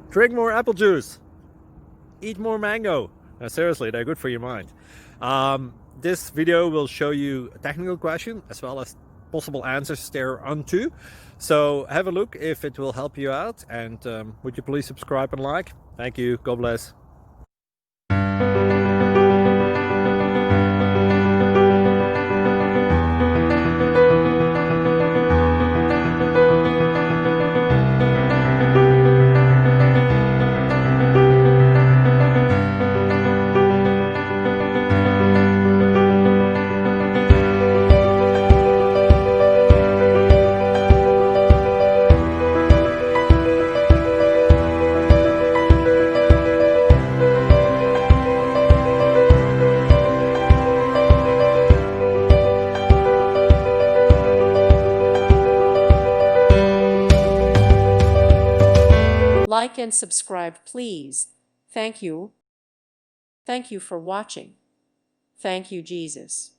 Drink more apple juice. Eat more mango. Seriously, they're good for your mind. This video will show you a technical question as well as possible answers thereunto. So have a look if it will help you out, and would you please subscribe and like? Thank you. God bless. Like and subscribe, please. Thank you. Thank you for watching. Thank you, Jesus.